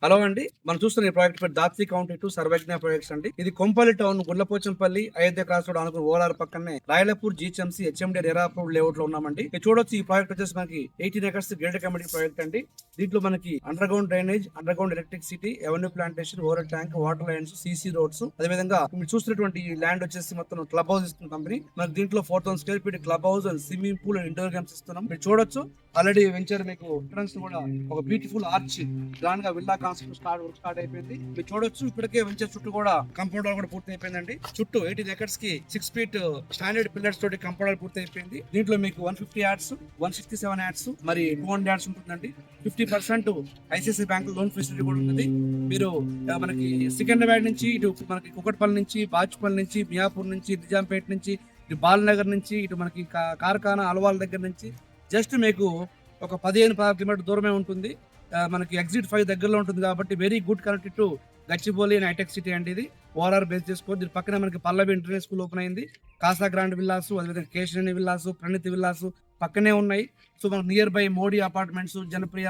Hello అండి. మనం చూస్తున్న ఈ ప్రాజెక్ట్ పేరు Dhatri county two Sarvagna projects అండి. ఇది Kompally town Gundlapochampally Ayodhya cross road అనుకున్న ఓఆర్ఆర్ పక్కనే Rayalapur GHMC HMD Rerapur layout లో ఉన్నామండి. ఇది చూడొచ్చు. ఈ ప్రాజెక్ట్ వచ్చేసి మనకి 18 ఎకర్స్ గ్రేటర్ కమిటీ ప్రాజెక్ట్ అండి. దీంట్లో మనకి under ground drainage, under ground electricity, avenue plantation, over tank, water lines, CC roads, అదేవిధంగా మీరు చూస్తున్నటువంటి ఈ ల్యాండ్ వచ్చేసి మొత్తం క్లబ్ హౌస్ ఇస్తుంది కంపెనీ. మనకి దీంట్లో 4000 square feet club house, swimming pool and indoor games ఇస్తున్నాం. మీరు చూడొచ్చు. ఆల్రెడీ వెంచర్ మీకు ఎంట్రన్స్ కూడా ఒక బ్యూటిఫుల్ ఆర్చ్ గ్రాండ్ గా విల్లా కాన్సెప్ట్ స్టార్ట్ అయిపోయింది. మీరు చూడొచ్చు. ఇప్పటికే వెంచర్ చుట్టూ కూడా కంపౌండ్ వాల్ కూడా పూర్తి అయిపోయిందండి. చుట్టూ 18 ఎకర్స్ కి 6 ఫీట్ స్టాండర్డ్ పిల్లర్స్ తోటి కంపౌండ్ వాల్ పూర్తి అయిపోయింది. దీంట్లో మీకు 150 యార్డ్స్, 167 యార్డ్స్ మరి 200 యార్డ్స్ ఉంటుందండి. 50% ఐసిఐసిఐ బ్యాంక్ లోన్ ఫెసిలిటీ కూడా ఉంది. మీరు మనకి సికింద్రాబాద్ నుంచి ఇటు మనకి కుకట్పల్లి నుంచి, బాచుపల్లి నుంచి, మియాపూర్ నుంచి, నిజాంపేట నుంచి, ఇటు బాలనగర్ నుంచి, ఇటు మనకి కార్ఖానా అలవాల్ దగ్గర నుంచి జస్ట్ మీకు ఒక 15-16 కిలోమీటర్ దూరమే ఉంటుంది. మనకి ఎగ్జిట్ 5 దగ్గరలో ఉంటుంది కాబట్టి very good connected to Gachibowli and hitech city అండి. ఇది ఓఆర్ఆర్ బేస్ చేసుకోవచ్చు. దీని పక్కన మనకి పల్లవి ఇంటర్నేషనల్ స్కూల్ ఓపెన్ అయింది. కాసా గ్రాండ్ విల్లాస్, అదేవిధంగా కేశినేని విల్లాస్, ప్రణితి విల్లాస్ పక్కనే ఉన్నాయి. సో మనకు near by mod a apartments, Janapriya,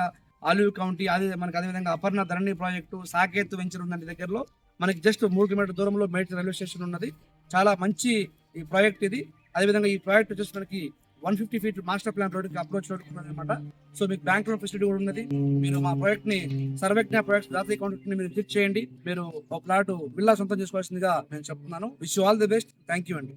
olive county, అదే మనకి అదేవిధంగా అపర్ణ ధరణి ప్రాజెక్టు, సాకేత్ వెంచర్ ఉందండి దగ్గరలో. మనకి జస్ట్ 3 కిలోమీటర్ దూరంలో మేడ్చల్ రైల్వే స్టేషన్ ఉన్నది. చాలా మంచి ఈ ప్రాజెక్ట్ ఇది. అదేవిధంగా ఈ ప్రాజెక్ట్ వచ్చేసి మనకి 150 ఫీట్ మాస్టర్ ప్లాన్ రోడ్ కి అప్రోచ్ రోడ్ అనమాట. సో మీకు బ్యాంక్ లోన్ ఫెసిలిటీ కూడా ఉన్నది. మీరు మా ప్రాజెక్ట్ ని సర్వజ్ఞ ప్రాజెక్ట్ దాత్రి అకౌంట్ ని మీరు విజిట్ చేయండి. మీరు ఒక ప్లాట్ విల్లా సొంతం చేసుకోవాల్సిందిగా నేను చెప్తున్నాను. Wish you all the best. Thank you అండి.